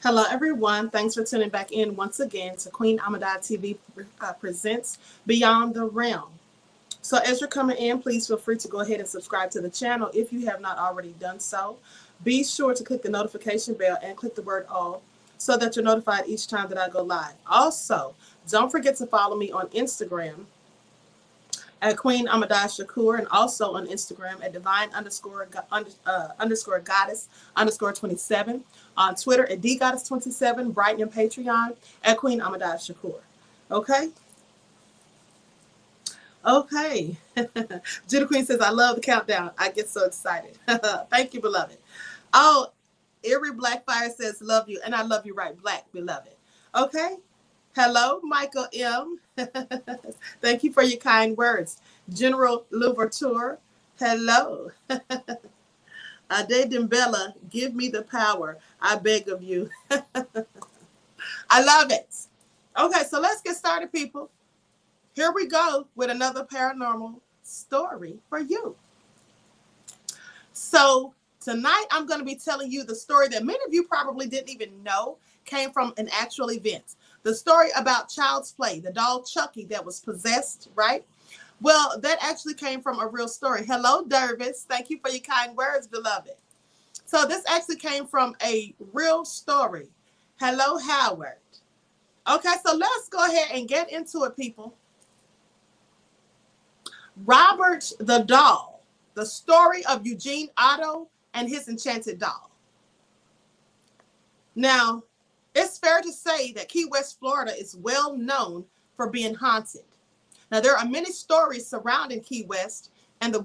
Hello, everyone. Thanks for tuning back in once again to Queen Ahmadiyyah TV presents Beyond the Realm. So as you're coming in, please feel free to go ahead and subscribe to the channel if you have not already done so. Be sure to click the notification bell and click the word all so that you're notified each time that I go live. Also, don't forget to follow me on Instagram at Queen Ahmadiyyah and also on Instagram at divine_goddess_27, on Twitter at dgoddess27, Brighton and Patreon at Queen Ahmadiyyah. Okay? Okay. Judah Queen says, I love the countdown. I get so excited. Thank you, beloved. Oh, Erie Blackfire says, love you. And I love you right, Black, beloved. Okay? Hello, Michael M. Thank you for your kind words. General Louverture, hello. Ade Dembella, give me the power. I beg of you. I love it. Okay, so let's get started, people. Here we go with another paranormal story for you. So tonight I'm going to be telling you the story that many of you probably didn't even know came from an actual event. The story about Child's Play, the doll Chucky that was possessed, right? Well, that actually came from a real story. Hello, Dervis. Thank you for your kind words, beloved. So this actually came from a real story. Hello, Howard. Okay, so let's go ahead and get into it, people. Robert the Doll, the story of Eugene Otto and his enchanted doll. Now, it's fair to say that Key West, Florida is well known for being haunted. Now, there are many stories surrounding Key West and the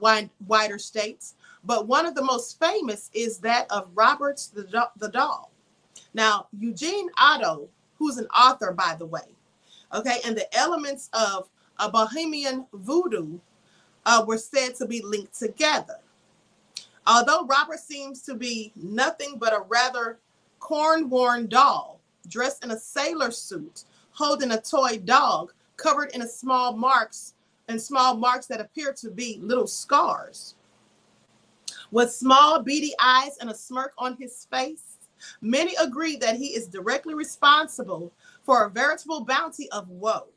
wider states, but one of the most famous is that of Robert the Doll. Now, Eugene Otto, who's an author, by the way, okay, and the elements of a Bohemian voodoo were said to be linked together. Although Robert seems to be nothing but a rather corn-worn doll, dressed in a sailor suit, holding a toy dog covered in small marks that appear to be little scars. With small beady eyes and a smirk on his face, many agree that he is directly responsible for a veritable bounty of woe.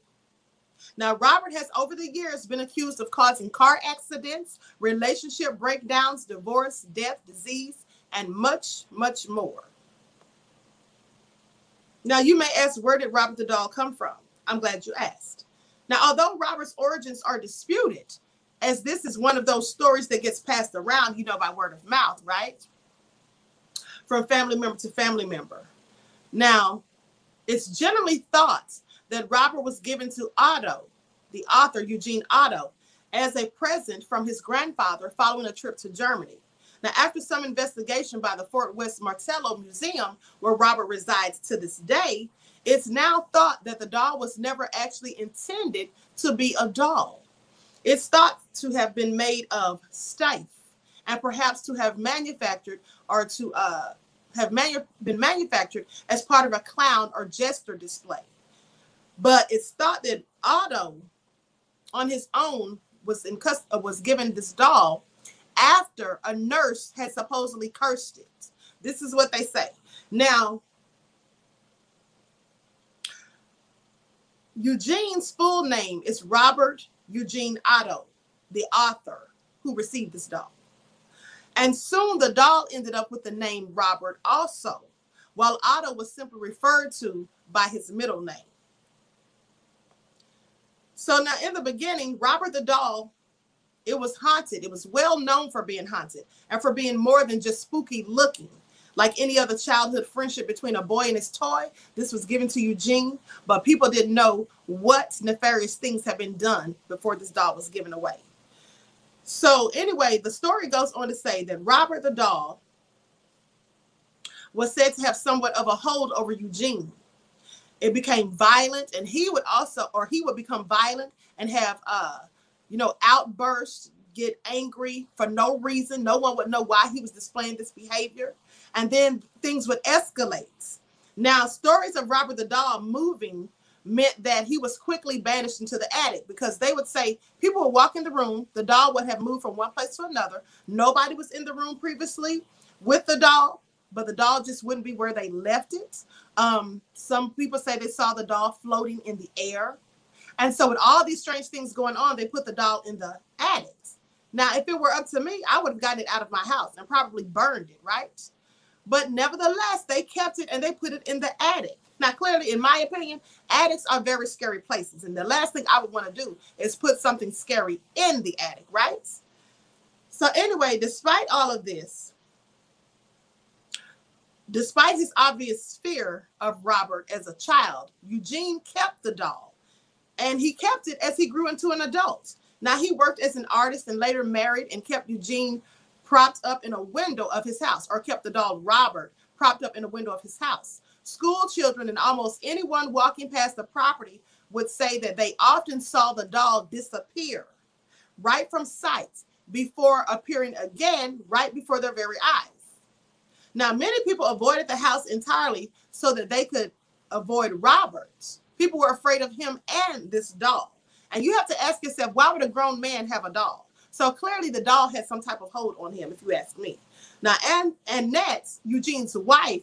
Now, Robert has over the years been accused of causing car accidents, relationship breakdowns, divorce, death, disease, and much, much more. Now, you may ask, where did Robert the Doll come from? I'm glad you asked. Now, although Robert's origins are disputed, as this is one of those stories that gets passed around, you know, by word of mouth, right? From family member to family member. Now, it's generally thought that Robert was given to Otto, the author Eugene Otto, as a present from his grandfather following a trip to Germany. Now, after some investigation by the Fort West Martello Museum, where Robert resides to this day, it's now thought that the doll was never actually intended to be a doll. It's thought to have been made of stiff and perhaps to have manufactured or to been manufactured as part of a clown or jester display. But it's thought that Otto, on his own, was given this doll after a nurse had supposedly cursed it. This is what they say. Now, Eugene's full name is Robert Eugene Otto, the author who received this doll. And soon the doll ended up with the name Robert also, while Otto was simply referred to by his middle name. So now in the beginning, Robert the Doll, it was haunted. It was well known for being haunted and for being more than just spooky looking. Like any other childhood friendship between a boy and his toy, this was given to Eugene, but people didn't know what nefarious things had been done before this doll was given away. So anyway, the story goes on to say that Robert the Doll was said to have somewhat of a hold over Eugene. It became violent, and he would become violent and have, outbursts, get angry for no reason. No one would know why he was displaying this behavior. And then things would escalate. Now, stories of Robert the Doll moving meant that he was quickly banished into the attic, because they would say people would walk in the room, the doll would have moved from one place to another. Nobody was in the room previously with the doll, but the doll just wouldn't be where they left it. Some people say they saw the doll floating in the air. And so with all these strange things going on, they put the doll in the attic. Now, if it were up to me, I would have gotten it out of my house and probably burned it, right? But nevertheless, they kept it and they put it in the attic. Now, clearly, in my opinion, attics are very scary places. And the last thing I would want to do is put something scary in the attic, right? So anyway, despite all of this, despite his obvious fear of Robert as a child, Eugene kept the doll. And he kept it as he grew into an adult. Now, he worked as an artist and later married and kept Eugene propped up in a window of his house, or kept the doll Robert propped up in a window of his house. School children and almost anyone walking past the property would say that they often saw the doll disappear right from sight before appearing again right before their very eyes. Now, many people avoided the house entirely so that they could avoid Robert. People were afraid of him and this doll. And you have to ask yourself, why would a grown man have a doll? So clearly the doll had some type of hold on him, if you ask me. Now, Annette, Eugene's wife,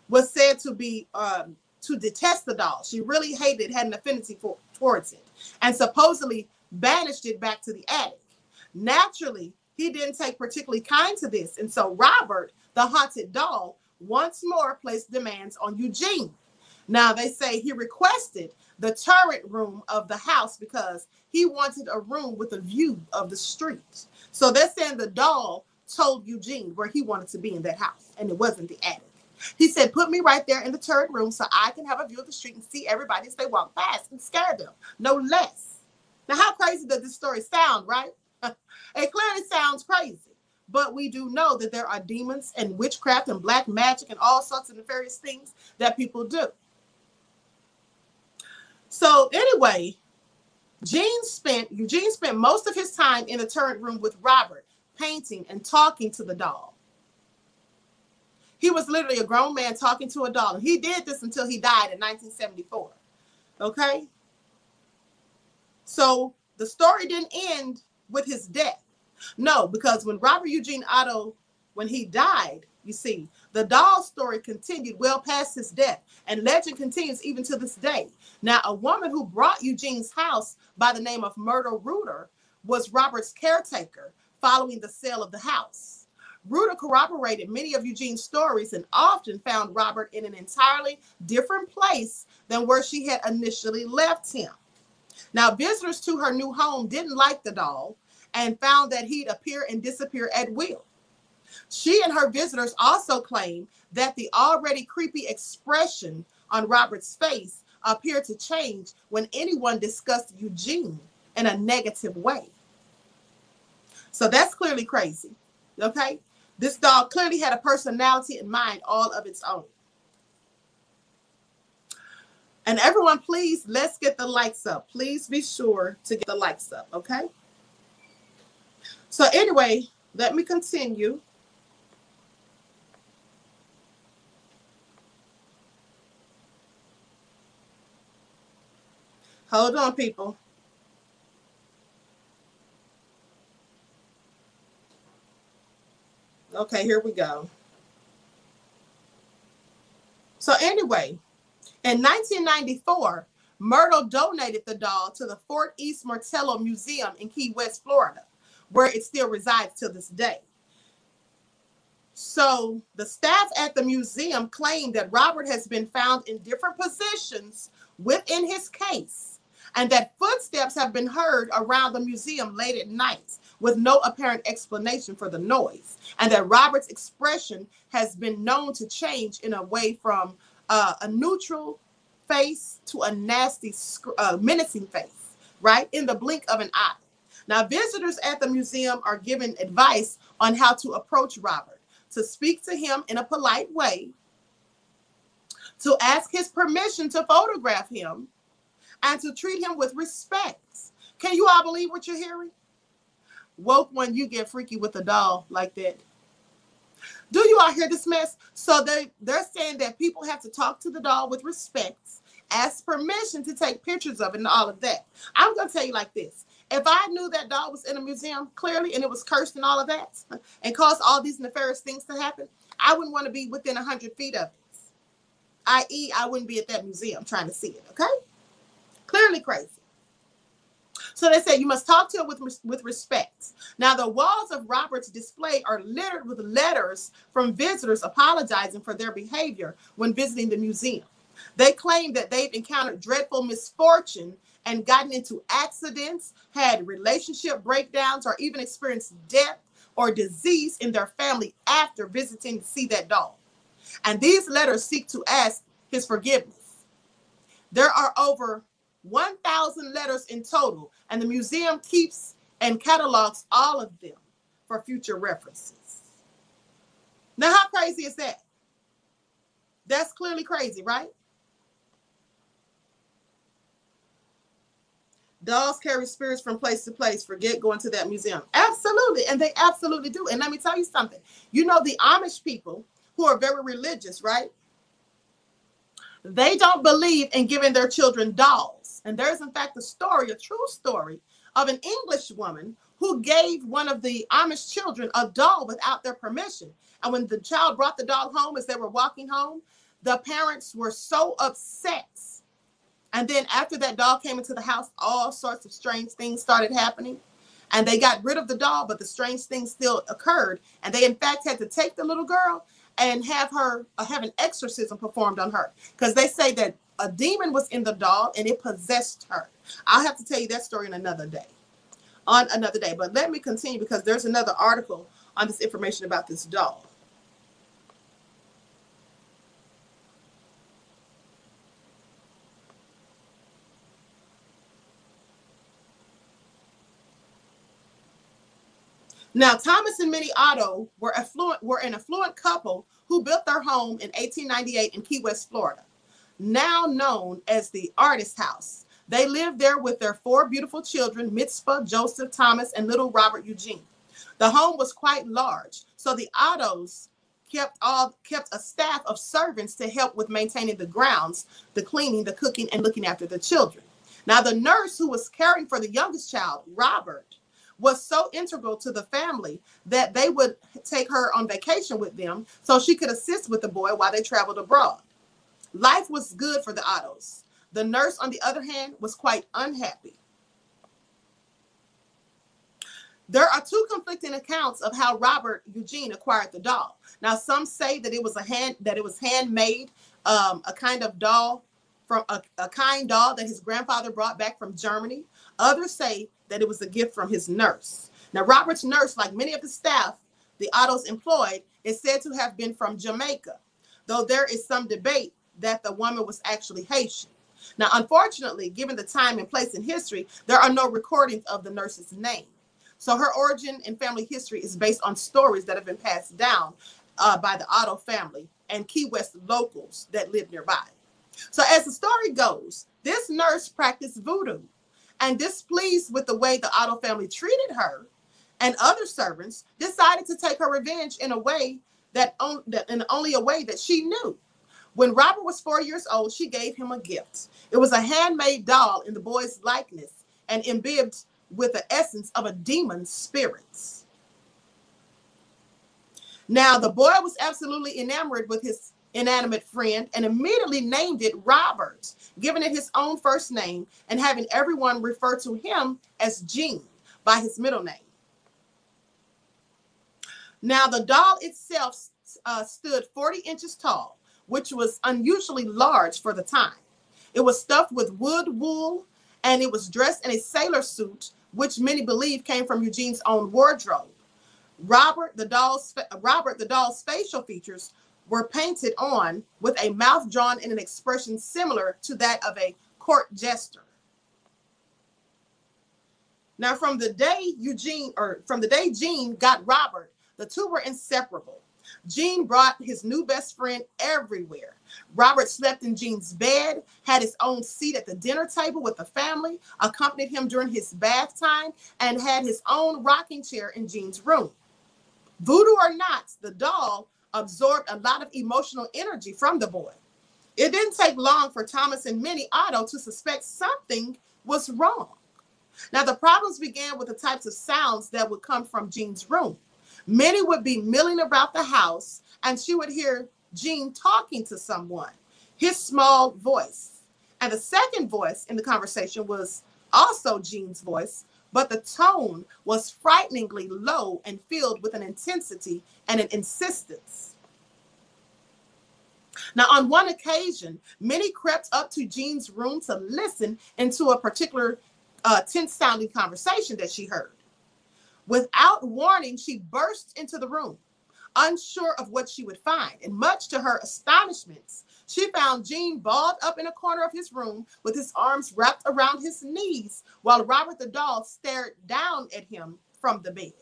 was said to be to detest the doll. She really hated it, had an affinity towards it, and supposedly banished it back to the attic. Naturally, he didn't take particularly kind to this, and so Robert, the haunted doll, once more placed demands on Eugene. Now, they say he requested the turret room of the house because he wanted a room with a view of the street. So they're saying the doll told Eugene where he wanted to be in that house, and it wasn't the attic. He said, put me right there in the turret room so I can have a view of the street and see everybody as they walk past and scare them, no less. Now, how crazy does this story sound, right? It clearly sounds crazy. But we do know that there are demons and witchcraft and black magic and all sorts of nefarious things that people do. So anyway, Eugene spent most of his time in the turret room with Robert, painting and talking to the doll. He was literally a grown man talking to a doll. And he did this until he died in 1974. Okay? So the story didn't end with his death. No, because when Robert Eugene Otto, when he died, you see, the doll story continued well past his death, and legend continues even to this day. Now, a woman who brought Eugene's house by the name of Myrtle Reuter was Robert's caretaker following the sale of the house. Reuter corroborated many of Eugene's stories and often found Robert in an entirely different place than where she had initially left him. Now, visitors to her new home didn't like the doll and found that he'd appear and disappear at will. She and her visitors also claimed that the already creepy expression on Robert's face appeared to change when anyone discussed Eugene in a negative way. So that's clearly crazy, okay? This doll clearly had a personality and mind all of its own. And everyone, please, let's get the likes up. Please be sure to get the likes up, okay? So anyway, let me continue. Hold on, people. Okay, here we go. So anyway, in 1994, Myrtle donated the doll to the Fort East Martello Museum in Key West, Florida, where it still resides to this day. So the staff at the museum claimed that Robert has been found in different positions within his case, and that footsteps have been heard around the museum late at night with no apparent explanation for the noise, and that Robert's expression has been known to change in a way from a neutral face to a nasty, menacing face, right, in the blink of an eye. Now, visitors at the museum are given advice on how to approach Robert, to speak to him in a polite way, to ask his permission to photograph him, and to treat him with respect. Can you all believe what you're hearing? Woke when you get freaky with a doll like that. Do you all hear this mess? So they're saying that people have to talk to the doll with respect, ask permission to take pictures of it and all of that. I'm going to tell you like this. If I knew that doll was in a museum clearly and it was cursed and all of that and caused all these nefarious things to happen, I wouldn't want to be within 100 feet of it, i.e. I wouldn't be at that museum trying to see it, okay? Clearly crazy. So they say you must talk to it with respect. Now, the walls of Robert's display are littered with letters from visitors apologizing for their behavior when visiting the museum. They claim that they've encountered dreadful misfortune and gotten into accidents, had relationship breakdowns, or even experienced death or disease in their family after visiting to see that doll. And these letters seek to ask his forgiveness. There are over 1,000 letters in total, and the museum keeps and catalogs all of them for future references. Now, how crazy is that? That's clearly crazy, right? Dolls carry spirits from place to place. Forget going to that museum. Absolutely. And they absolutely do. And let me tell you something. You know, the Amish people who are very religious, right? They don't believe in giving their children dolls. And there's, in fact, a story, a true story, of an English woman who gave one of the Amish children a doll without their permission. And when the child brought the doll home as they were walking home, the parents were so upset. And then after that doll came into the house, all sorts of strange things started happening. And they got rid of the doll, but the strange things still occurred. And they, in fact, had to take the little girl and have an exorcism performed on her, because they say that a demon was in the doll and it possessed her. I'll have to tell you that story on another day. But let me continue, because there's another article on this information about this doll. Now, Thomas and Minnie Otto were an affluent couple who built their home in 1898 in Key West, Florida, now known as the Artist House. They lived there with their 4 beautiful children, Mitzvah, Joseph, Thomas, and little Robert Eugene. The home was quite large, so the Ottos kept a staff of servants to help with maintaining the grounds, the cleaning, the cooking, and looking after the children. Now, the nurse who was caring for the youngest child, Robert, was so integral to the family that they would take her on vacation with them so she could assist with the boy while they traveled abroad. Life was good for the Ottos. The nurse, on the other hand, was quite unhappy. There are 2 conflicting accounts of how Robert Eugene acquired the doll. Now, some say that it was handmade, a kind of doll from a kind doll that his grandfather brought back from Germany. Others say that it was a gift from his nurse. Now, Robert's nurse, like many of the staff the Ottos employed, is said to have been from Jamaica, though there is some debate that the woman was actually Haitian. Now, unfortunately, given the time and place in history, there are no recordings of the nurse's name. So her origin and family history is based on stories that have been passed down by the Otto family and Key West locals that live nearby. So as the story goes, this nurse practiced voodoo, and displeased with the way the Otto family treated her and other servants, decided to take her revenge in a way only a way that she knew. When Robert was 4 years old, she gave him a gift. It was a handmade doll in the boy's likeness and imbibed with the essence of a demon's spirits. Now, the boy was absolutely enamored with his inanimate friend and immediately named it Robert, giving it his own first name and having everyone refer to him as Gene by his middle name. Now, the doll itself stood 40 inches tall, which was unusually large for the time. It was stuffed with wood wool, and it was dressed in a sailor suit, which many believe came from Eugene's own wardrobe. Robert the doll's facial features were painted on with a mouth drawn in an expression similar to that of a court jester. Now, from the day Gene got Robert, the 2 were inseparable. Gene brought his new best friend everywhere. Robert slept in Gene's bed, had his own seat at the dinner table with the family, accompanied him during his bath time, and had his own rocking chair in Gene's room. Voodoo or not, the doll absorbed a lot of emotional energy from the boy. It didn't take long for Thomas and Minnie Otto to suspect something was wrong. Now, the problems began with the types of sounds that would come from Gene's room. Minnie would be milling about the house, and she would hear Gene talking to someone, his small voice. And the second voice in the conversation was also Gene's voice, but the tone was frighteningly low and filled with an intensity and an insistence. Now, on one occasion, Minnie crept up to Gene's room to listen into a particular tense-sounding conversation that she heard. Without warning, she burst into the room, unsure of what she would find. And much to her astonishment, she found Gene balled up in a corner of his room with his arms wrapped around his knees, while Robert the doll stared down at him from the bed.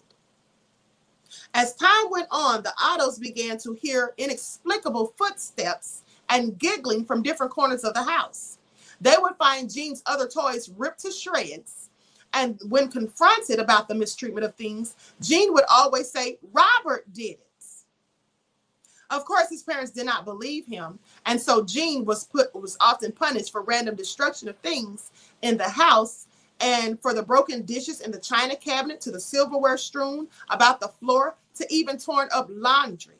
As time went on, the Ottos began to hear inexplicable footsteps and giggling from different corners of the house. They would find Gene's other toys ripped to shreds, and when confronted about the mistreatment of things, Gene would always say, "Robert did it." Of course, his parents did not believe him, and so Gene was often punished for random destruction of things in the house, and for the broken dishes in the china cabinet, to the silverware strewn about the floor, to even torn up laundry.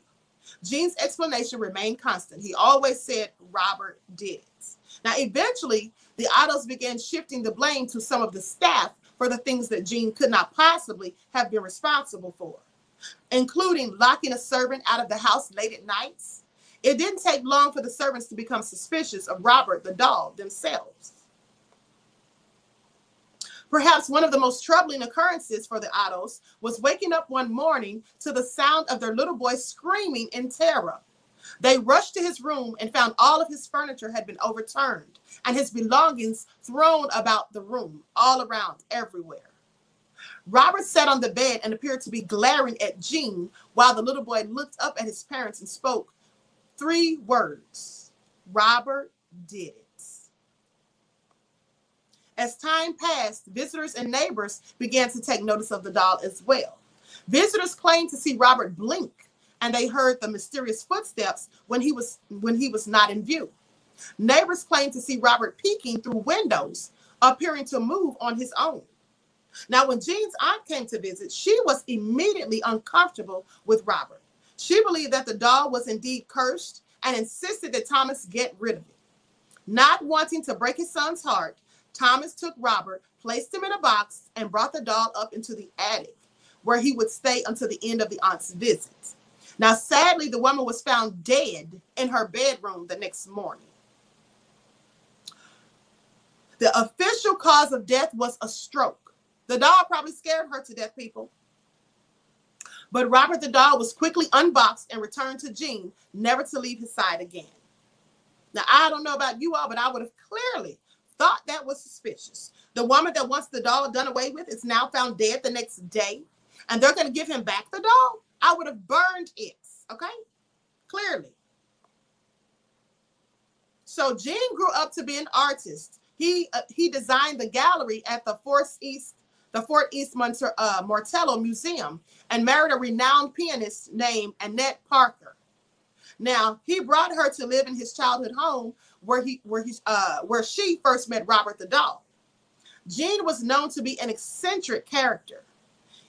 Gene's explanation remained constant. He always said, "Robert did it." Now, eventually, the Ottos began shifting the blame to some of the staff for the things that Gene could not possibly have been responsible for, including locking a servant out of the house late at nights. It didn't take long for the servants to become suspicious of Robert the doll themselves. Perhaps one of the most troubling occurrences for the Ottos was waking up one morning to the sound of their little boy screaming in terror. They rushed to his room and found all of his furniture had been overturned and his belongings thrown about the room, all around, everywhere. Robert sat on the bed and appeared to be glaring at Gene while the little boy looked up at his parents and spoke 3 words: "Robert did it." As time passed, visitors and neighbors began to take notice of the doll as well. Visitors claimed to see Robert blink, and they heard the mysterious footsteps when he was not in view. Neighbors claimed to see Robert peeking through windows, appearing to move on his own. Now, when Gene's aunt came to visit, she was immediately uncomfortable with Robert. She believed that the doll was indeed cursed and insisted that Thomas get rid of it. Not wanting to break his son's heart, Thomas took Robert, placed him in a box, and brought the doll up into the attic, where he would stay until the end of the aunt's visit. Now, sadly, the woman was found dead in her bedroom the next morning. The official cause of death was a stroke. The doll probably scared her to death, people. But Robert the doll was quickly unboxed and returned to Gene, never to leave his side again. Now, I don't know about you all, but I would have clearly thought that was suspicious. The woman that wants the doll done away with is now found dead the next day, and they're going to give him back the doll? I would have burned it, okay? Clearly. So Gene grew up to be an artist. He designed the gallery at the Fort East Martello Museum and married a renowned pianist named Annette Parker. Now, he brought her to live in his childhood home where she first met Robert the doll. Gene was known to be an eccentric character.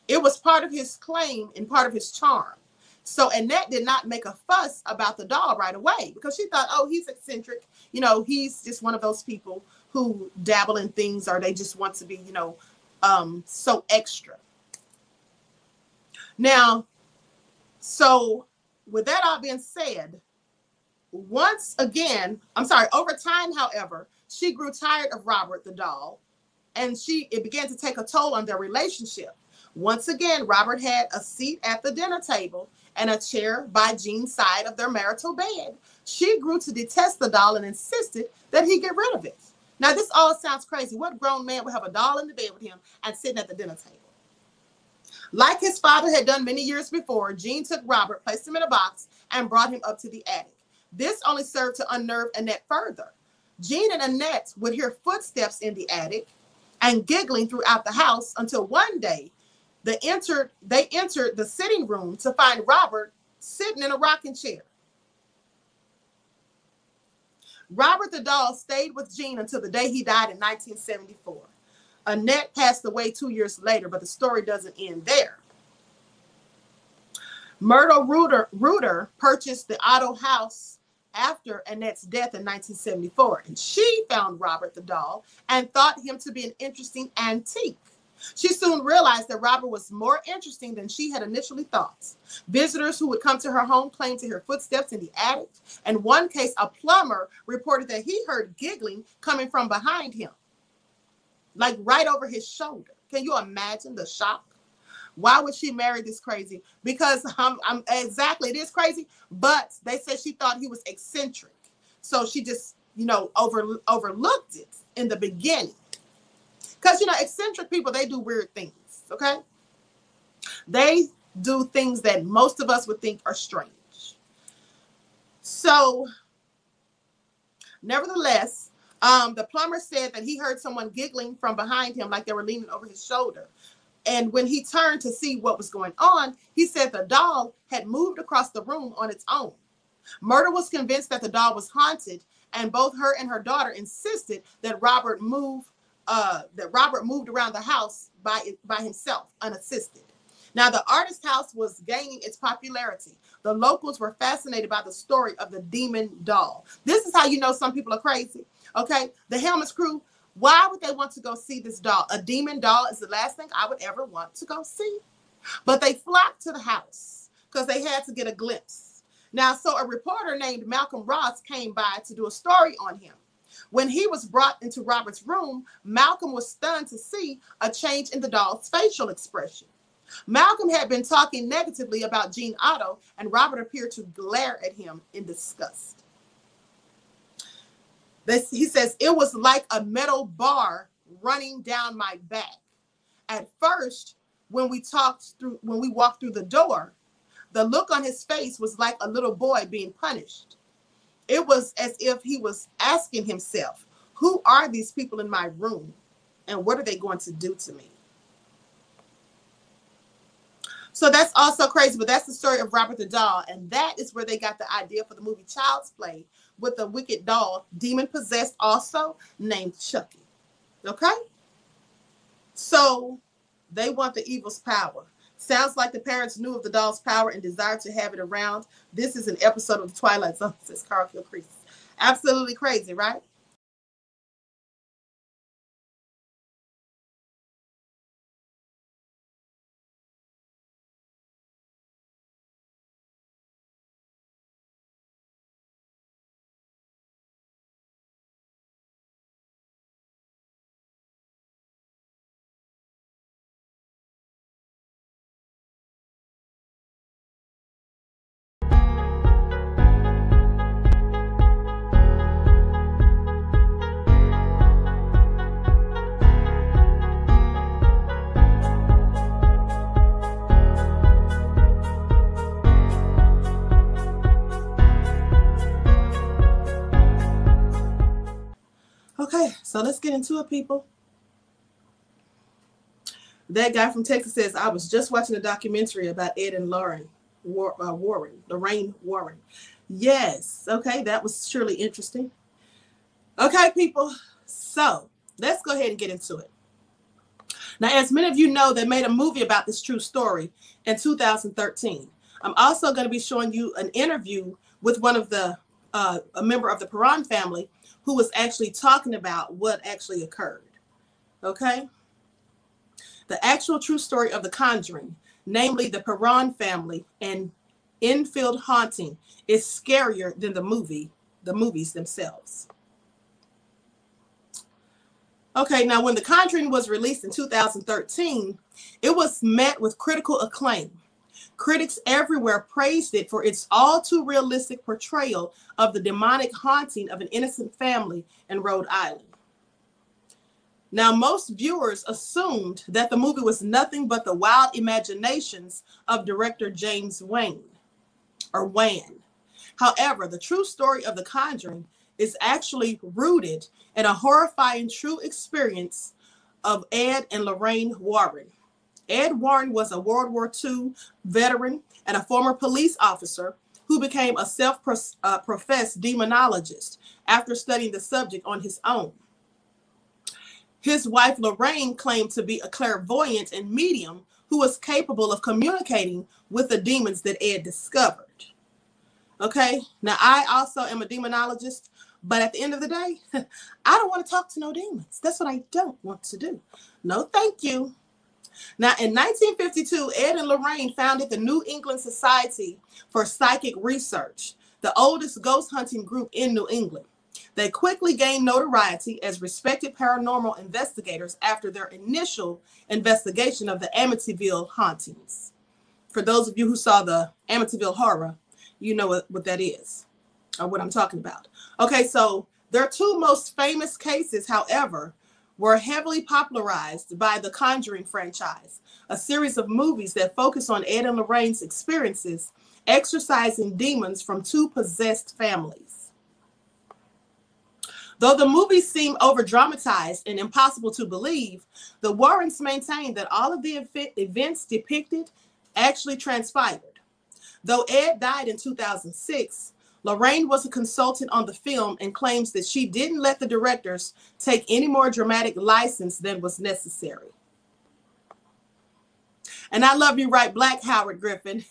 It was part of his claim and part of his charm. So Annette did not make a fuss about the doll right away because she thought, oh, he's eccentric. You know, he's just one of those people who dabble in things, or they just want to be, so extra. Now, so with that all being said, over time, however, she grew tired of Robert the doll, and it began to take a toll on their relationship. Once again, Robert had a seat at the dinner table and a chair by Gene's side of their marital bed. She grew to detest the doll and insisted that he get rid of it. Now, this all sounds crazy. What grown man would have a doll in the bed with him and sitting at the dinner table? Like his father had done many years before, Gene took Robert, placed him in a box, and brought him up to the attic. This only served to unnerve Annette further. Gene and Annette would hear footsteps in the attic and giggling throughout the house until one day they entered the sitting room to find Robert sitting in a rocking chair. Robert the doll stayed with Gene until the day he died in 1974. Annette passed away 2 years later, but the story doesn't end there. Myrtle Reuter purchased the Otto house after Annette's death in 1974, and she found Robert the doll and thought him to be an interesting antique. She soon realized that Robert was more interesting than she had initially thought. Visitors who would come to her home claimed to hear footsteps in the attic. In one case, a plumber reported that he heard giggling coming from behind him, like right over his shoulder. Can you imagine the shock? Why would she marry this crazy? Because exactly, it is crazy, but they said she thought he was eccentric. So she just, overlooked it in the beginning. Because, eccentric people, they do weird things, okay? They do things that most of us would think are strange. So, nevertheless, the plumber said that he heard someone giggling from behind him like they were leaning over his shoulder. And when he turned to see what was going on, he said the doll had moved across the room on its own. Myrtle was convinced that the doll was haunted, and both her and her daughter insisted that Robert moved around the house by himself, unassisted. Now, the artist house was gaining its popularity. The locals were fascinated by the story of the demon doll. This is how you know some people are crazy, okay? The Helmets crew, why would they want to go see this doll? A demon doll is the last thing I would ever want to go see. But they flocked to the house because they had to get a glimpse. Now, so a reporter named Malcolm Ross came by to do a story on him. When he was brought into Robert's room, Malcolm was stunned to see a change in the doll's facial expression. Malcolm had been talking negatively about Jean Otto, and Robert appeared to glare at him in disgust. He says, it was like a metal bar running down my back. At first, when we walked through the door, the look on his face was like a little boy being punished. It was as if he was asking himself, who are these people in my room, and what are they going to do to me? So that's also crazy, but that's the story of Robert the doll, and that is where they got the idea for the movie Child's Play, with a wicked doll, demon-possessed also, named Chucky. Okay? So they want the evil's power. Sounds like the parents knew of the doll's power and desired to have it around. This is an episode of The Twilight Zone, says Carl Kilcrease. Absolutely crazy, right? Okay, so let's get into it, people. That guy from Texas says, I was just watching a documentary about Ed and Lorraine Warren. Yes, okay, that was surely interesting. Okay, people, so let's go ahead and get into it. Now, as many of you know, they made a movie about this true story in 2013. I'm also going to be showing you an interview with one of the, a member of the Perron family who was actually talking about what actually occurred. Okay? The actual true story of The Conjuring, namely the Perron family and Enfield haunting, is scarier than the movies themselves. Okay, now when The Conjuring was released in 2013, it was met with critical acclaim. Critics everywhere praised it for its all too realistic portrayal of the demonic haunting of an innocent family in Rhode Island. Now, most viewers assumed that the movie was nothing but the wild imaginations of director James Wan. However, the true story of The Conjuring is actually rooted in a horrifying true experience of Ed and Lorraine Warren. Ed Warren was a World War II veteran and a former police officer who became a self-professed demonologist after studying the subject on his own. His wife, Lorraine, claimed to be a clairvoyant and medium who was capable of communicating with the demons that Ed discovered. Okay, now I also am a demonologist, but at the end of the day, I don't want to talk to no demons. That's what I don't want to do. No, thank you. Now, in 1952, Ed and Lorraine founded the New England Society for Psychic Research, the oldest ghost hunting group in New England. They quickly gained notoriety as respected paranormal investigators after their initial investigation of the Amityville hauntings. For those of you who saw the Amityville horror, you know what that is, or what I'm talking about. Okay, so their two most famous cases, however, were heavily popularized by the Conjuring franchise, a series of movies that focus on Ed and Lorraine's experiences exorcising demons from two possessed families. Though the movies seem over-dramatized and impossible to believe, the Warrens maintain that all of the events depicted actually transpired. Though Ed died in 2006, Lorraine was a consultant on the film and claims that she didn't let the directors take any more dramatic license than was necessary. And I love you right, Black Howard Griffin.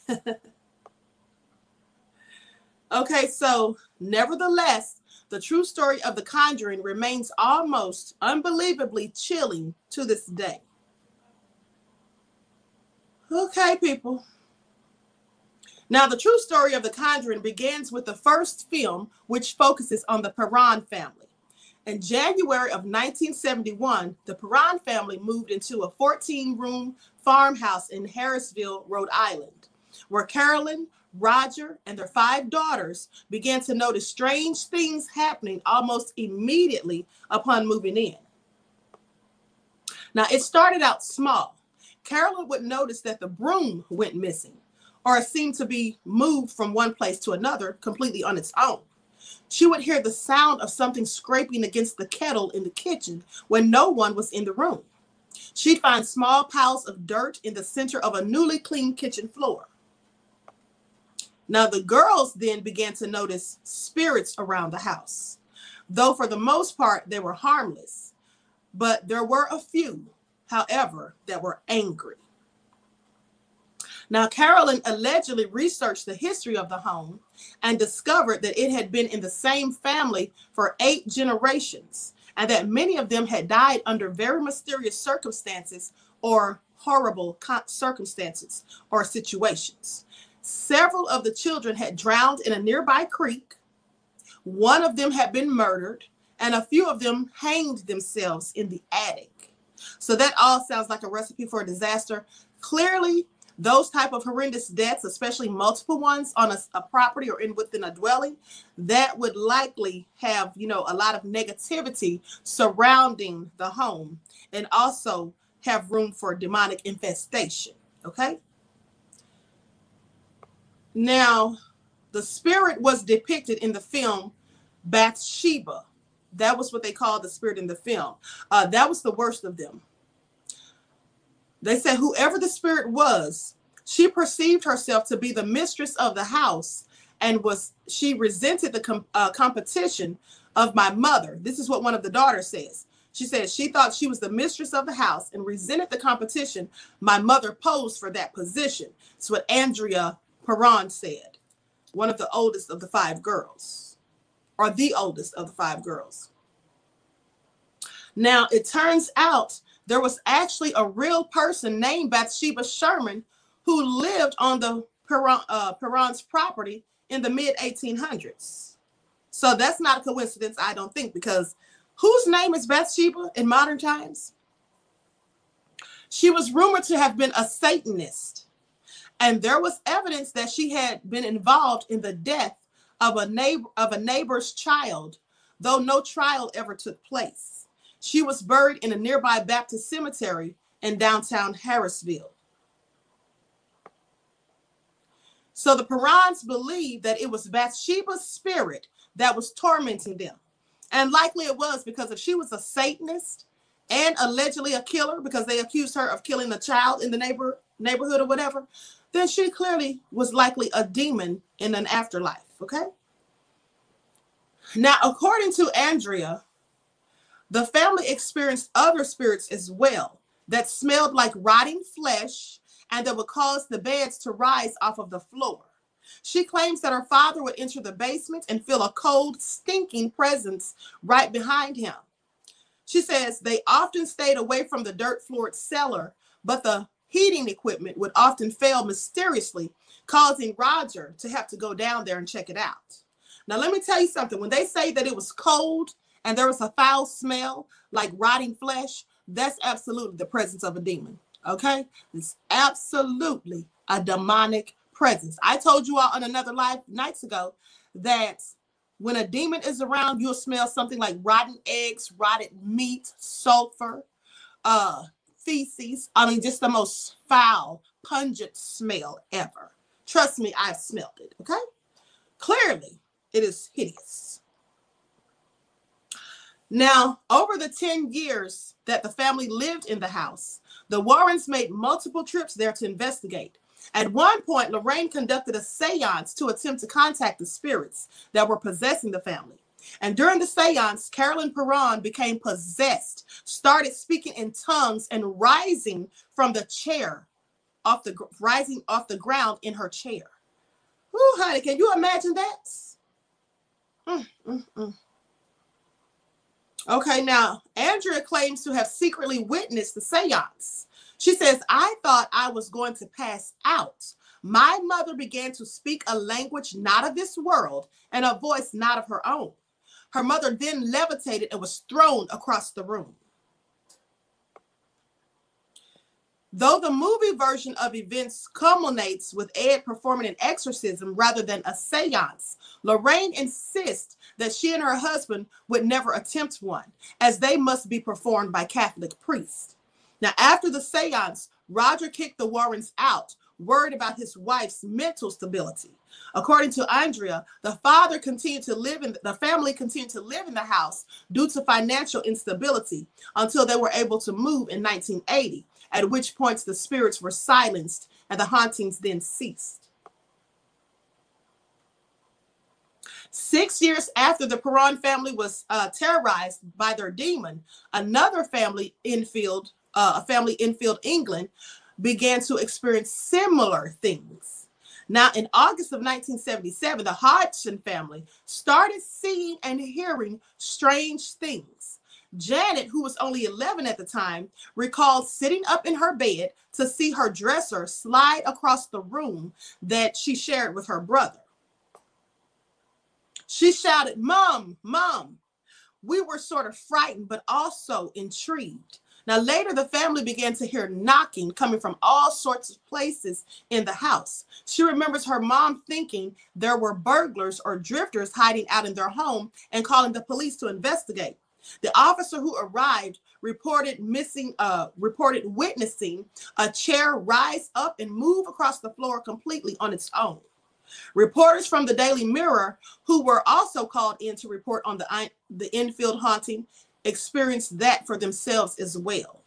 Okay, so nevertheless, the true story of The Conjuring remains almost unbelievably chilling to this day. Okay, people. Now, the true story of The Conjuring begins with the first film, which focuses on the Perron family. In January of 1971, the Perron family moved into a 14-room farmhouse in Harrisville, Rhode Island, where Carolyn, Roger, and their 5 daughters began to notice strange things happening almost immediately upon moving in. Now, it started out small. Carolyn would notice that the broom went missing, or it seemed to be moved from one place to another completely on its own. She would hear the sound of something scraping against the kettle in the kitchen when no one was in the room. She'd find small piles of dirt in the center of a newly cleaned kitchen floor. Now, the girls then began to notice spirits around the house, though for the most part they were harmless. But there were a few, however, that were angry. Now, Carolyn allegedly researched the history of the home and discovered that it had been in the same family for 8 generations, and that many of them had died under very mysterious circumstances or horrible circumstances or situations. Several of the children had drowned in a nearby creek. One of them had been murdered, and a few of them hanged themselves in the attic. So that all sounds like a recipe for a disaster. Clearly, those type of horrendous deaths, especially multiple ones on a property or within a dwelling, that would likely have, a lot of negativity surrounding the home and also have room for demonic infestation. Okay. Now, the spirit was depicted in the film Bathsheba. That was what they called the spirit in the film. That was the worst of them. They said whoever the spirit was, she perceived herself to be the mistress of the house, and she resented the competition of my mother. This is what one of the daughters says. She said she thought she was the mistress of the house and resented the competition my mother posed for that position. That's what Andrea Perron said, one of the oldest of the 5 girls, or the oldest of the 5 girls. Now, it turns out there was actually a real person named Bathsheba Sherman who lived on the Perron's property in the mid-1800s. So that's not a coincidence, I don't think, because whose name is Bathsheba in modern times? She was rumored to have been a Satanist, and there was evidence that she had been involved in the death of a neighbor's child, though no trial ever took place. She was buried in a nearby Baptist cemetery in downtown Harrisville. So the Perrons believed that it was Bathsheba's spirit that was tormenting them. And likely it was, because if she was a Satanist and allegedly a killer, because they accused her of killing a child in the neighborhood or whatever, then she clearly was likely a demon in an afterlife, okay? Now, according to Andrea, The family experienced other spirits as well that smelled like rotting flesh and that would cause the beds to rise off of the floor. She claims that her father would enter the basement and feel a cold, stinking presence right behind him. She says they often stayed away from the dirt-floored cellar, but the heating equipment would often fail mysteriously, causing Roger to have to go down there and check it out. Now, let me tell you something. When they say that it was cold and there was a foul smell like rotting flesh, that's absolutely the presence of a demon, okay? It's absolutely a demonic presence. I told you all on another live nights ago that when a demon is around, you'll smell something like rotten eggs, rotted meat, sulfur, feces. I mean, just the most foul, pungent smell ever. Trust me, I've smelled it, okay? Clearly, it is hideous. Now, over the 10 years that the family lived in the house, the Warrens made multiple trips there to investigate. At one point, Lorraine conducted a seance to attempt to contact the spirits that were possessing the family. And during the seance, Carolyn Perron became possessed, started speaking in tongues and rising from the chair, rising off the ground in her chair. Ooh, honey, can you imagine that? Okay, now, Andrea claims to have secretly witnessed the seance. She says, I thought I was going to pass out. My mother began to speak a language not of this world and a voice not of her own. Her mother then levitated and was thrown across the room. Though the movie version of events culminates with Ed performing an exorcism rather than a seance, Lorraine insists that she and her husband would never attempt one, as they must be performed by Catholic priests. Now, after the seance, Roger kicked the Warrens out, worried about his wife's mental stability. According to Andrea, the family continued to live in the house due to financial instability until they were able to move in 1980, at which point the spirits were silenced and the hauntings then ceased. 6 years after the Perron family was terrorized by their demon, another family in Enfield, England, began to experience similar things. Now, in August of 1977, the Hodgson family started seeing and hearing strange things. Janet, who was only 11 at the time, recalled sitting up in her bed to see her dresser slide across the room that she shared with her brother. She shouted, "Mom, Mom." We were sort of frightened, but also intrigued. Now, later, the family began to hear knocking coming from all sorts of places in the house. She remembers her mom thinking there were burglars or drifters hiding out in their home and calling the police to investigate. The officer who arrived reported witnessing a chair rise up and move across the floor completely on its own. Reporters from the Daily Mirror, who were also called in to report on the Enfield haunting, experienced that for themselves as well.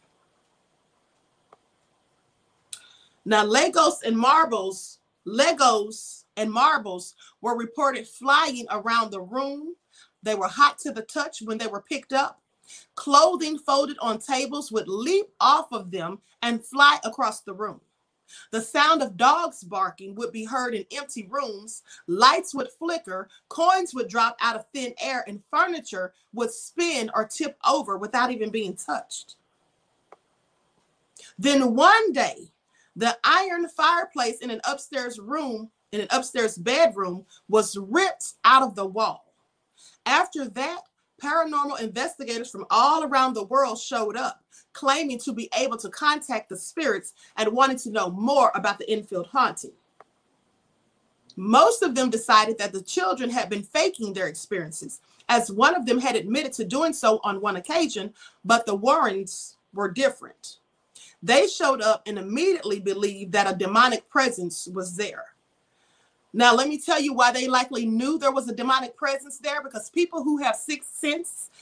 Now, Legos and marbles were reported flying around the room. They were hot to the touch when they were picked up. Clothing folded on tables would leap off of them and fly across the room. The sound of dogs barking would be heard in empty rooms. Lights would flicker, coins would drop out of thin air, and furniture would spin or tip over without even being touched. Then one day, the iron fireplace in an upstairs bedroom was ripped out of the wall. After that, paranormal investigators from all around the world showed up, claiming to be able to contact the spirits and wanting to know more about the Enfield haunting. Most of them decided that the children had been faking their experiences, as one of them had admitted to doing so on one occasion, but the Warrens were different. They showed up and immediately believed that a demonic presence was there. Now, let me tell you why they likely knew there was a demonic presence there, because people who have sixth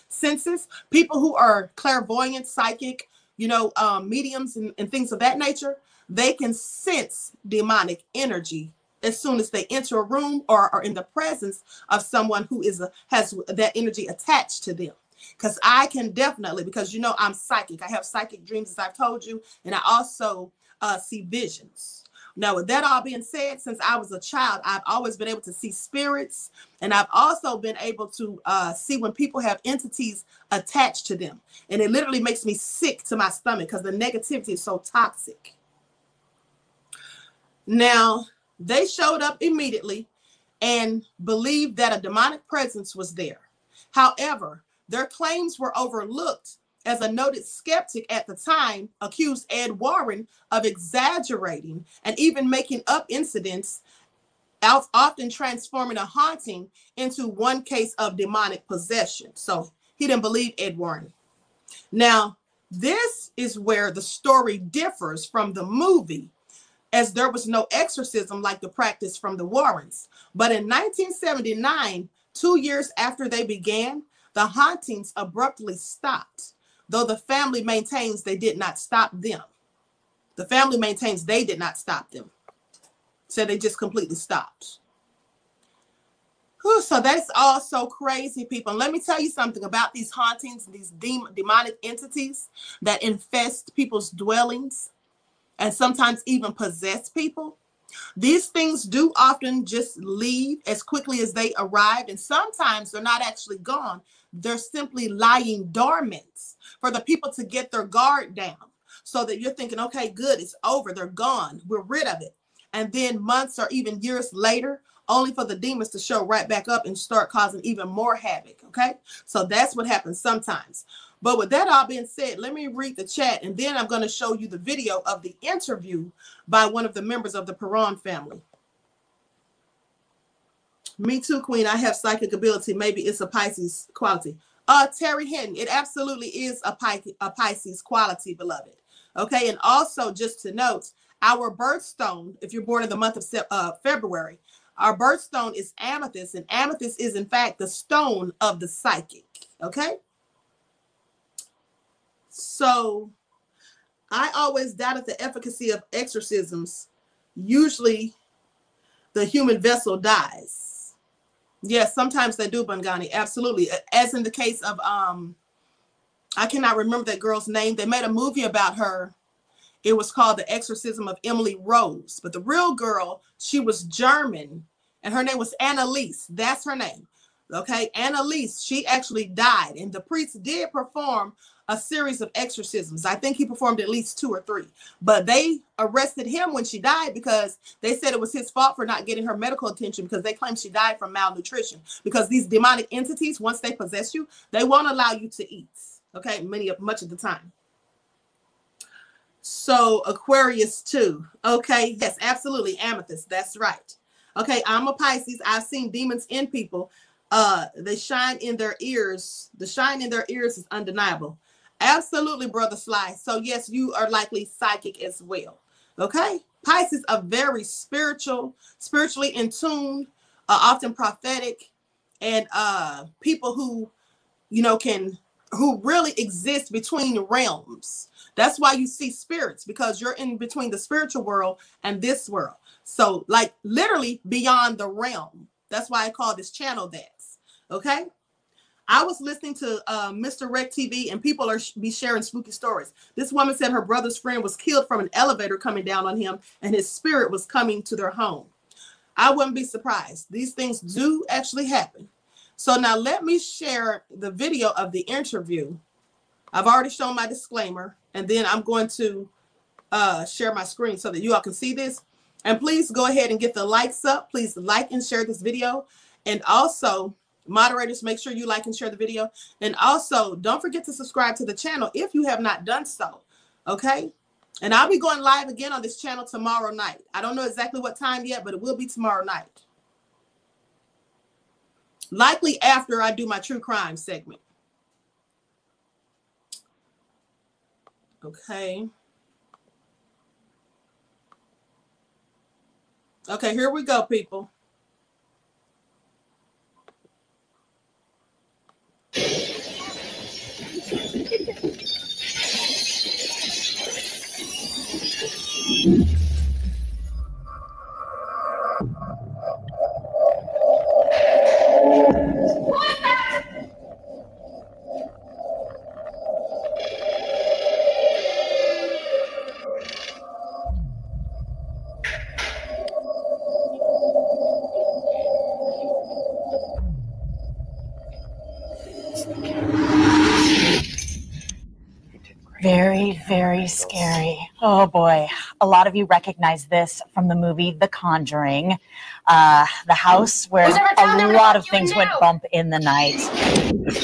senses, people who are clairvoyant, psychic, mediums and things of that nature, they can sense demonic energy as soon as they enter a room or are in the presence of someone who has that energy attached to them. because I can definitely, because you know I'm psychic. I have psychic dreams, as I've told you, and I also see visions. Now, with that all being said, since I was a child, I've always been able to see spirits, and I've also been able to see when people have entities attached to them. And it literally makes me sick to my stomach because the negativity is so toxic. Now, they showed up immediately and believed that a demonic presence was there. However, their claims were overlooked as a noted skeptic at the time accused Ed Warren of exaggerating and even making up incidents, often transforming a haunting into one case of demonic possession. So he didn't believe Ed Warren. Now, this is where the story differs from the movie, as there was no exorcism like the practice from the Warrens. But in 1979, 2 years after they began, the hauntings abruptly stopped, though the family maintains they did not stop them. The family maintains they did not stop them. So they just completely stopped. Whew, so that's all so crazy, people. And let me tell you something about these hauntings, these demonic entities that infest people's dwellings and sometimes even possess people. These things do often just leave as quickly as they arrived, and sometimes they're not actually gone. They're simply lying dormant for the people to get their guard down, so that you're thinking, okay, good, it's over, they're gone, we're rid of it. And then months or even years later, only for the demons to show right back up and start causing even more havoc, okay? So that's what happens sometimes. But with that all being said, let me read the chat, and then I'm going to show you the video of the interview by one of the members of the Perron family. Me too, Queen. I have psychic ability. Maybe it's a Pisces quality. Terry Hinton, it absolutely is a Pisces quality, beloved. Okay, and also just to note, our birthstone, if you're born in the month of February, our birthstone is amethyst, and amethyst is in fact the stone of the psychic. Okay. So I always doubted the efficacy of exorcisms. Usually the human vessel dies. Yes, sometimes they do, Bangani. Absolutely. As in the case of, I cannot remember that girl's name. They made a movie about her. It was called The Exorcism of Emily Rose. But the real girl, she was German, and her name was Annalise. That's her name. Okay, Annalise, she actually died, and the priest did perform a series of exorcisms. I think he performed at least 2 or 3, but they arrested him when she died because they said it was his fault for not getting her medical attention, because they claimed she died from malnutrition. Because these demonic entities, once they possess you, they won't allow you to eat. Okay, much of the time. So Aquarius too. Okay, yes, absolutely, amethyst. That's right. Okay, I'm a Pisces. I've seen demons in people. They shine in their ears. The shine in their ears is undeniable. Absolutely, Brother Sly. So yes, you are likely psychic as well. Okay, Pisces are very spiritually in tune, often prophetic, and people who, you know, who really exist between realms. That's why you see spirits, because you're in between the spiritual world and this world. So like literally beyond the realm. That's why I call this channel that. Okay. I was listening to Mr. Rec TV, and people are sharing spooky stories. This woman said her brother's friend was killed from an elevator coming down on him, and his spirit was coming to their home. I wouldn't be surprised. These things do actually happen. So now let me share the video of the interview. I've already shown my disclaimer, and then I'm going to share my screen so that you all can see this. And please go ahead and get the likes up. Please like and share this video. And also, moderators, make sure you like and share the video. And also, don't forget to subscribe to the channel if you have not done so. Okay? And I'll be going live again on this channel tomorrow night. I don't know exactly what time yet, but it will be tomorrow night. Likely after I do my true crime segment. Okay. Okay, here we go, people. Very scary. Oh boy. A lot of you recognize this from the movie The Conjuring. The house where a lot of things went bump in the night.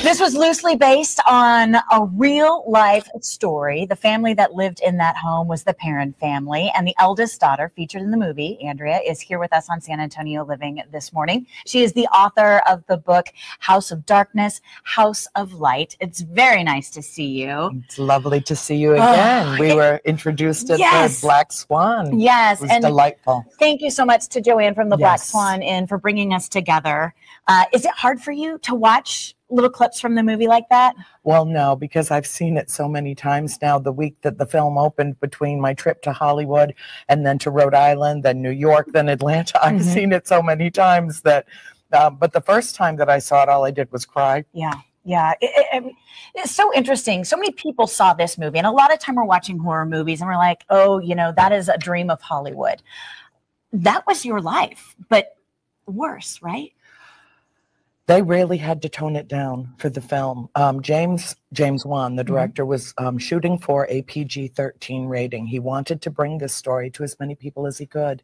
This was loosely based on a real life story. The family that lived in that home was the Perrin family, and the eldest daughter featured in the movie, Andrea, is here with us on San Antonio Living this morning. She is the author of the book House of Darkness, House of Light. It's very nice to see you. It's lovely to see you again. We were introduced at the Black Swan. Yes. It was delightful. Thank you so much to Joanne from the Black Swan Inn for bringing us together. Is it hard for you to watch little clips from the movie like that? Well, no, because I've seen it so many times now. The week that the film opened, between my trip to Hollywood and then to Rhode Island, then New York, then Atlanta, I've seen it so many times that, but the first time that I saw it, all I did was cry. Yeah. Yeah, it's so interesting. So many people saw this movie, and a lot of time we're watching horror movies and we're like, oh, you know, that is a dream of Hollywood. That was your life, but worse, right? They really had to tone it down for the film. James Wan, the director, was shooting for a PG-13 rating. He wanted to bring this story to as many people as he could.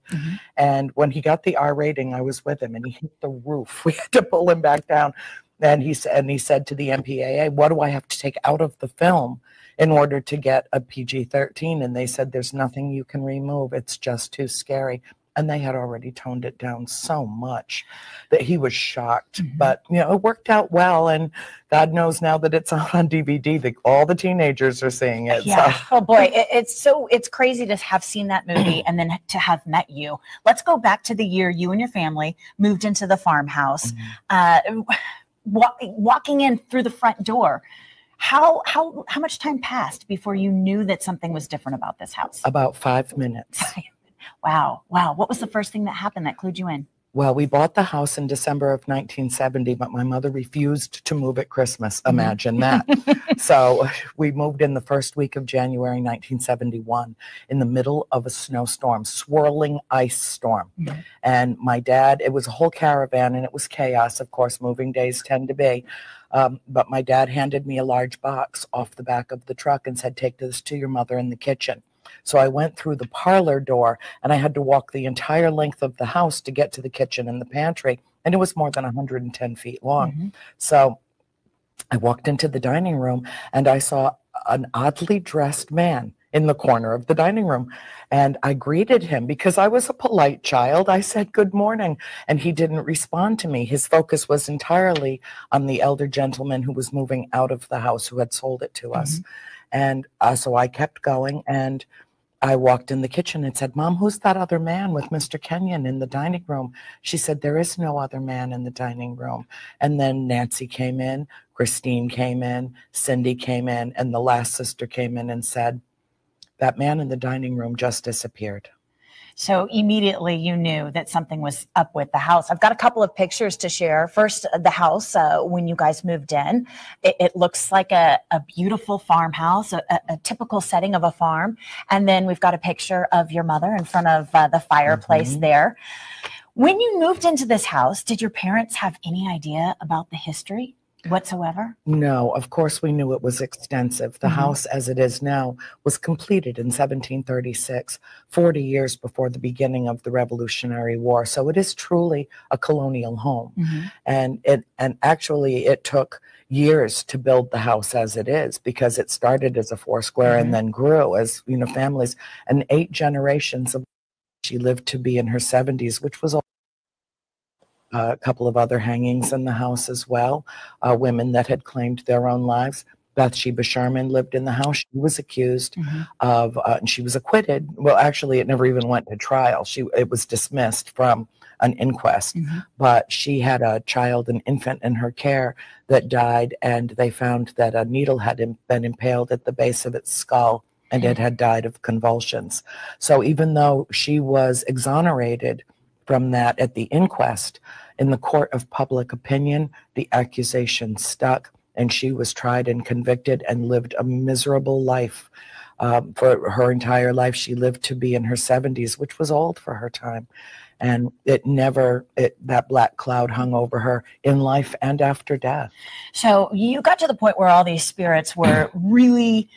And when he got the R rating, I was with him, and he hit the roof. We had to pull him back down. And he said to the MPAA, what do I have to take out of the film in order to get a PG-13? And they said, there's nothing you can remove. It's just too scary. And they had already toned it down so much that he was shocked. But, you know, it worked out well. And God knows now that it's on DVD, that all the teenagers are seeing it. Yeah. So. Oh, boy. It's crazy to have seen that movie and then to have met you. Let's go back to the year you and your family moved into the farmhouse. Walking in through the front door, how much time passed before you knew that something was different about this house? About 5 minutes. Wow. What was the first thing that happened that clued you in? Well, we bought the house in December of 1970, but my mother refused to move at Christmas. Imagine that. So we moved in the first week of January 1971 in the middle of a snowstorm, swirling ice storm. And my dad, it was a whole caravan, and it was chaos. Of course, moving days tend to be. But my dad handed me a large box off the back of the truck and said, take this to your mother in the kitchen. So I went through the parlor door, and I had to walk the entire length of the house to get to the kitchen and the pantry, and it was more than 110 feet long. So I walked into the dining room, and I saw an oddly dressed man in the corner of the dining room, and I greeted him because I was a polite child. I said, good morning, and he didn't respond to me. His focus was entirely on the elder gentleman who was moving out of the house, who had sold it to us. And so I kept going, and I walked in the kitchen and said, Mom, who's that other man with Mr. Kenyon in the dining room? She said, there is no other man in the dining room. And then Nancy came in, Christine came in, Cindy came in, and the last sister came in and said, that man in the dining room just disappeared. So immediately you knew that something was up with the house. I've got a couple of pictures to share. First, the house when you guys moved in. It looks like a beautiful farmhouse, a typical setting of a farm. And then we've got a picture of your mother in front of the fireplace there. When you moved into this house, did your parents have any idea about the history whatsoever? No, of course we knew it was extensive. The house as it is now was completed in 1736, 40 years before the beginning of the Revolutionary War. So it is truly a colonial home. And actually it took years to build the house as it is, because it started as a four square and then grew as, you know, families, and 8 generations of she lived to be in her 70s, which was a couple of other hangings in the house as well, women that had claimed their own lives. Bathsheba Sharman lived in the house. She was accused of, and she was acquitted. Well, actually, it never even went to trial. It was dismissed from an inquest. But she had a child, an infant in her care that died, and they found that a needle had been impaled at the base of its skull, and it had died of convulsions. So even though she was exonerated from that at the inquest, in the court of public opinion, the accusation stuck, and she was tried and convicted and lived a miserable life. For her entire life, she lived to be in her 70s, which was old for her time. And that black cloud hung over her in life and after death. So you got to the point where all these spirits were really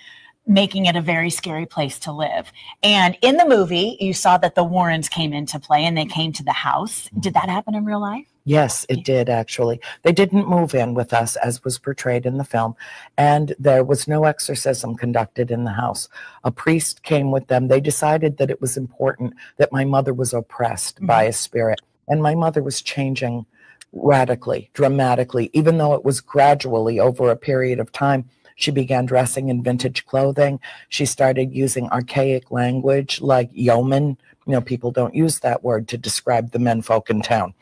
making it a very scary place to live. And in the movie, you saw that the Warrens came into play and they came to the house. Did that happen in real life? Yes, it did, actually. They didn't move in with us, as was portrayed in the film, and there was no exorcism conducted in the house. A priest came with them. They decided that it was important that my mother was oppressed by a spirit, and my mother was changing radically, dramatically, even though it was gradually over a period of time. She began dressing in vintage clothing. She started using archaic language like yeoman. You know, people don't use that word to describe the menfolk in town.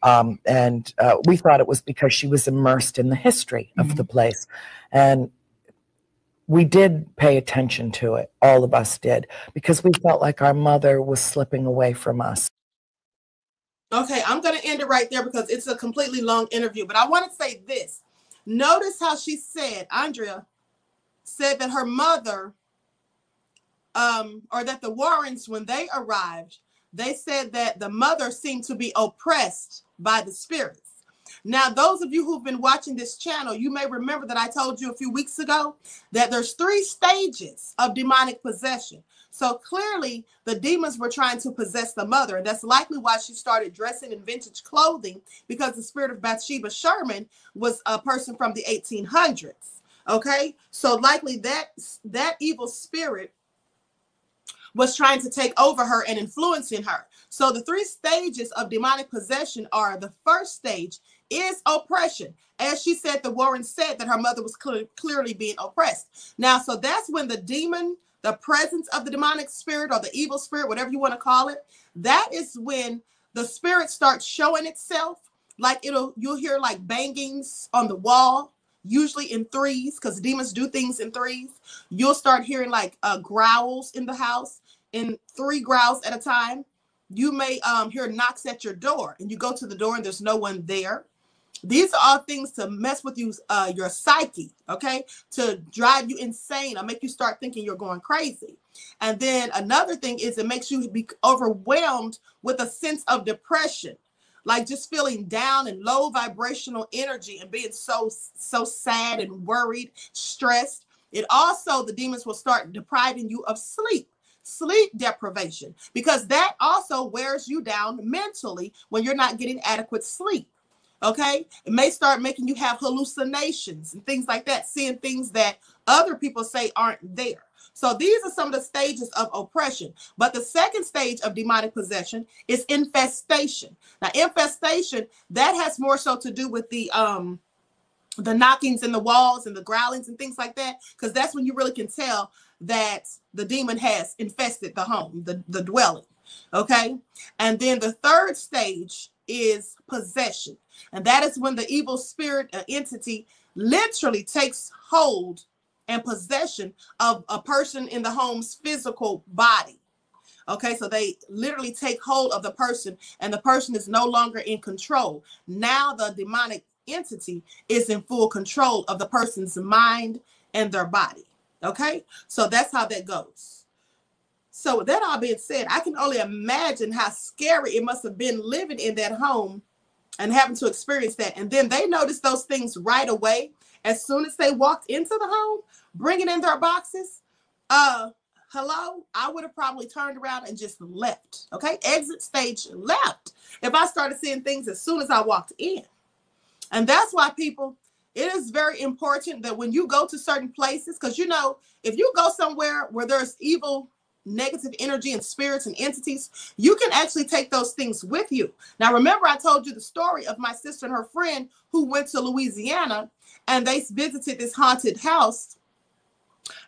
We thought it was because she was immersed in the history of the place. And we did pay attention to it. All of us did, because we felt like our mother was slipping away from us. Okay, I'm going to end it right there because it's a completely long interview. But I want to say this. Notice how she said, Andrea said that her mother, or that the Warrens, when they arrived, they said that the mother seemed to be oppressed by the spirits. Now, those of you who've been watching this channel, you may remember that I told you a few weeks ago that there's 3 stages of demonic possession. So clearly the demons were trying to possess the mother. And that's likely why she started dressing in vintage clothing, because the spirit of Bathsheba Sherman was a person from the 1800s. Okay, so likely that evil spirit was trying to take over her and influencing her. So the 3 stages of demonic possession are: the first stage is oppression. As she said, the Warren said that her mother was clearly being oppressed. Now, so that's when the demon, the presence of the demonic spirit or the evil spirit, whatever you want to call it, that is when the spirit starts showing itself. Like you'll hear like bangings on the wall, usually in 3s, because demons do things in 3s. You'll start hearing like growls in the house, in 3 growls at a time. You may hear knocks at your door, and you go to the door and there's no one there. These are all things to mess with you, your psyche, okay, to drive you insane or make you start thinking you're going crazy. And then another thing is it makes you be overwhelmed with a sense of depression, like just feeling down and low vibrational energy and being so sad and worried, stressed. It also, the demons will start depriving you of sleep deprivation, because that also wears you down mentally when you're not getting adequate sleep. Okay, it may start making you have hallucinations and things like that, seeing things that other people say aren't there. So these are some of the stages of oppression. But the second stage of demonic possession is infestation. Now, infestation, that has more so to do with the knockings in the walls and the growlings and things like that, because that's when you really can tell that the demon has infested the home, the dwelling. Okay, and then the third stage is possession. And that is when the evil spirit entity literally takes hold and possession of a person in the home's physical body. Okay, so they literally take hold of the person, and the person is no longer in control. Now the demonic entity is in full control of the person's mind and their body. Okay, so that's how that goes. So with that all being said, I can only imagine how scary it must have been living in that home and having to experience that. And then they noticed those things right away. As soon as they walked into the home, bringing in their boxes, hello, I would have probably turned around and just left. Okay, exit stage left if I started seeing things as soon as I walked in. And that's why, people, it is very important that when you go to certain places, because, you know, if you go somewhere where there's evil, negative energy and spirits and entities, you can actually take those things with you. Now, remember, I told you the story of my sister and her friend who went to Louisiana and they visited this haunted house.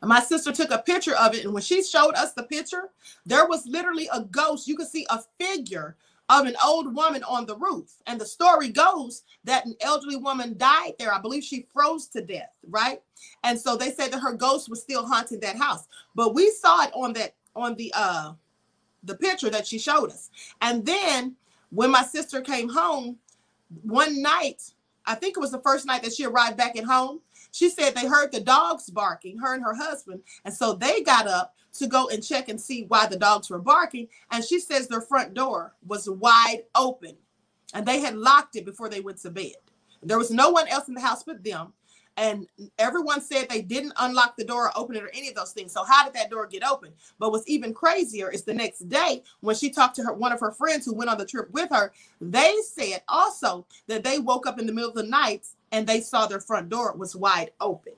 And my sister took a picture of it. And when she showed us the picture, there was literally a ghost. You could see a figure of an old woman on the roof. And the story goes that an elderly woman died there. I believe she froze to death, right? And so they said that her ghost was still haunting that house. But we saw it on the picture that she showed us. And then when my sister came home one night, I think it was the first night that she arrived back at home, she said they heard the dogs barking, her and her husband. And so they got up to go and check and see why the dogs were barking. And she says their front door was wide open and they had locked it before they went to bed. There was no one else in the house but them. And everyone said they didn't unlock the door or open it or any of those things. So how did that door get open? But what's even crazier is the next day when she talked to one of her friends who went on the trip with her, they said also that they woke up in the middle of the night and they saw their front door was wide open.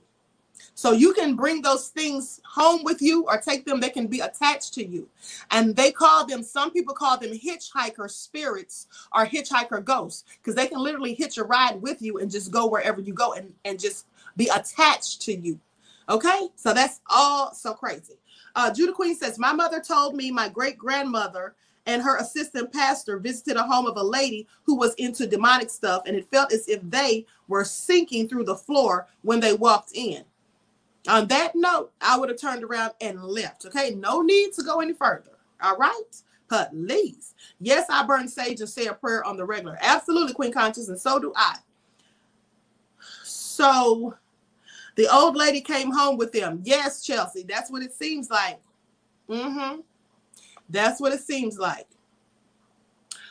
So you can bring those things home with you or take them. They can be attached to you. And they call them, some people call them hitchhiker spirits or hitchhiker ghosts, because they can literally hitch a ride with you and just go wherever you go and just be attached to you. Okay, so that's all so crazy. Judah Queen says, my mother told me my great-grandmother and her assistant pastor visited a home of a lady who was into demonic stuff, and it felt as if they were sinking through the floor when they walked in. On that note, I would have turned around and left. Okay, no need to go any further. All right, please. Yes, I burn sage and say a prayer on the regular. Absolutely, Queen Conscious, and so do I. So the old lady came home with them. Yes, Chelsea, that's what it seems like. That's what it seems like.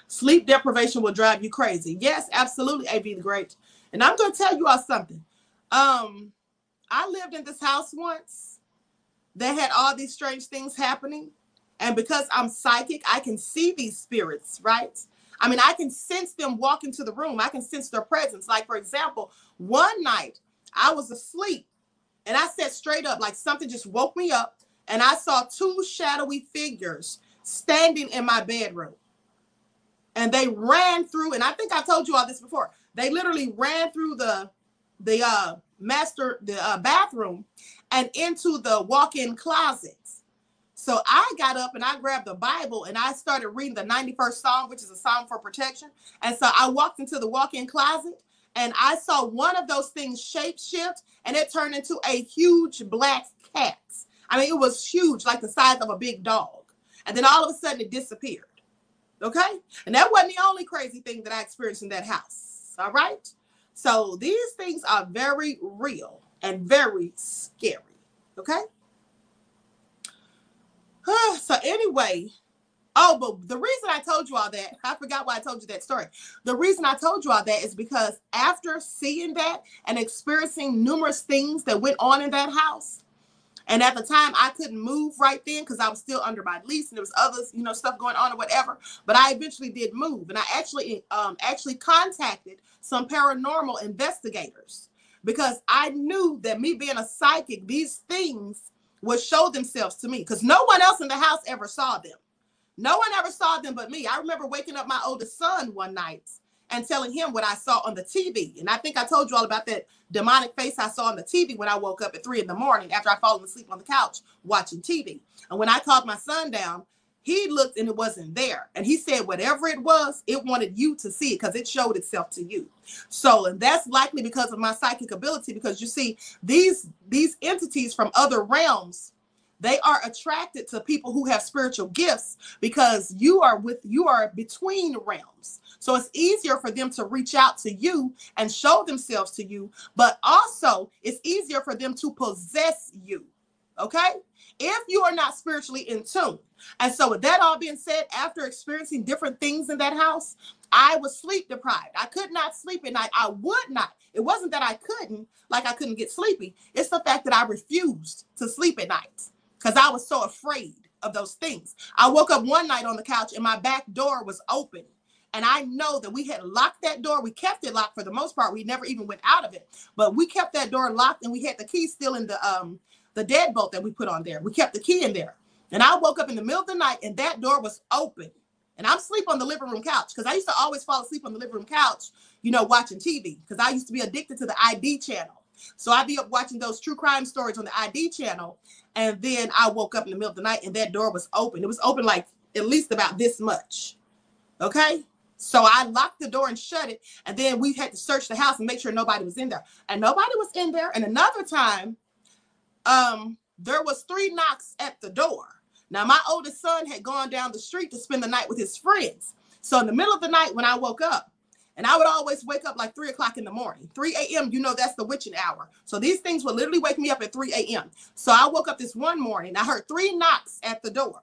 Sleep deprivation will drive you crazy. Yes, absolutely, AB the Great. And I'm going to tell you all something. I lived in this house once that had all these strange things happening. And because I'm psychic, I can see these spirits, right? I mean, I can sense them walk into the room. I can sense their presence. Like, for example, one night I was asleep and I sat straight up, like something just woke me up, and I saw two shadowy figures standing in my bedroom. And they ran through, and I think I told you all this before. They literally ran through the bathroom and into the walk-in closets. So I got up and I grabbed the Bible and I started reading the 91st Psalm, which is a psalm for protection. And so I walked into the walk-in closet and I saw one of those things shape shift, and it turned into a huge black cat. I mean, it was huge, like the size of a big dog. And then all of a sudden it disappeared. Okay? And that wasn't the only crazy thing that I experienced in that house. All right? So these things are very real and very scary. Okay? So anyway, oh, but the reason I told you all that, I forgot why I told you that story. The reason I told you all that is because after seeing that and experiencing numerous things that went on in that house, and at the time I couldn't move right then because I was still under my lease and there was others, stuff going on or whatever. But I eventually did move, and I actually contacted some paranormal investigators because I knew that me being a psychic, these things would show themselves to me because no one else in the house ever saw them. No one ever saw them but me. I remember waking up my oldest son one night and telling him what I saw on the TV. And I think I told you all about that demonic face I saw on the TV when I woke up at 3 a.m. after I fallen asleep on the couch watching TV. And when I called my son down, he looked and it wasn't there. And he said, whatever it was, it wanted you to see it because it showed itself to you. So, and that's likely because of my psychic ability, because you see, these entities from other realms, they are attracted to people who have spiritual gifts because you are between realms. So it's easier for them to reach out to you and show themselves to you, but also it's easier for them to possess you. Okay? If you are not spiritually in tune. And so with that all being said, after experiencing different things in that house, I was sleep deprived. I could not sleep at night. I would not. It wasn't that I couldn't, like I couldn't get sleepy. It's the fact that I refused to sleep at night because I was so afraid of those things. I woke up one night on the couch and my back door was open. And I know that we had locked that door. We kept it locked for the most part. We never even went out of it. But we kept that door locked and we had the key still in the deadbolt that we put on there. We kept the key in there. And I woke up in the middle of the night and that door was open. And I'm asleep on the living room couch because I used to always fall asleep on the living room couch, watching TV because I used to be addicted to the ID channel. So I'd be up watching those true crime stories on the ID channel. And then I woke up in the middle of the night and that door was open. It was open like at least about this much. Okay? So I locked the door and shut it. And then we had to search the house and make sure nobody was in there. And nobody was in there. And another time, there was 3 knocks at the door. Now, my oldest son had gone down the street to spend the night with his friends. So in the middle of the night when I woke up, and I would always wake up like 3 o'clock in the morning. 3 a.m., that's the witching hour. So these things would literally wake me up at 3 a.m. So I woke up this one morning. I heard 3 knocks at the door.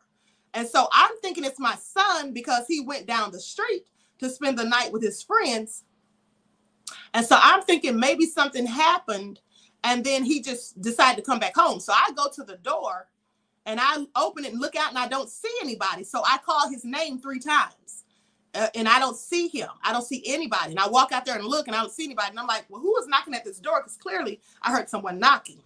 And so I'm thinking it's my son because he went down the street to spend the night with his friends. And so I'm thinking maybe something happened And then he just decided to come back home. So I go to the door and I open it and look out and I don't see anybody. So I call his name 3 times and I don't see him. I don't see anybody. And I walk out there and look and I don't see anybody. And I'm like, well, who is knocking at this door? Because clearly I heard someone knocking.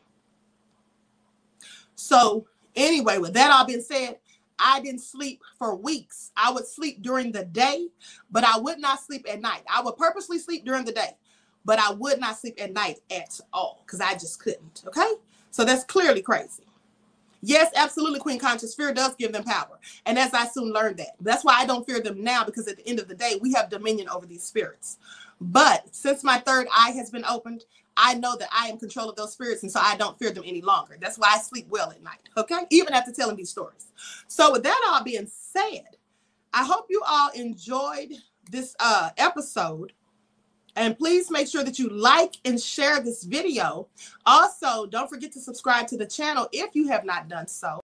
So anyway, with that all being said, I didn't sleep for weeks. I would sleep during the day, but I would not sleep at night. I would purposely sleep during the day, but I would not sleep at night at all because I just couldn't. Okay? So that's clearly crazy. Yes, absolutely, Queen Conscious. Fear does give them power. And as I soon learned that. That's why I don't fear them now, because at the end of the day, we have dominion over these spirits. But since my third eye has been opened, I know that I am in control of those spirits, and so I don't fear them any longer. That's why I sleep well at night, okay? Even after telling these stories. So with that all being said, I hope you all enjoyed this episode. And please make sure that you like and share this video. Also, don't forget to subscribe to the channel if you have not done so.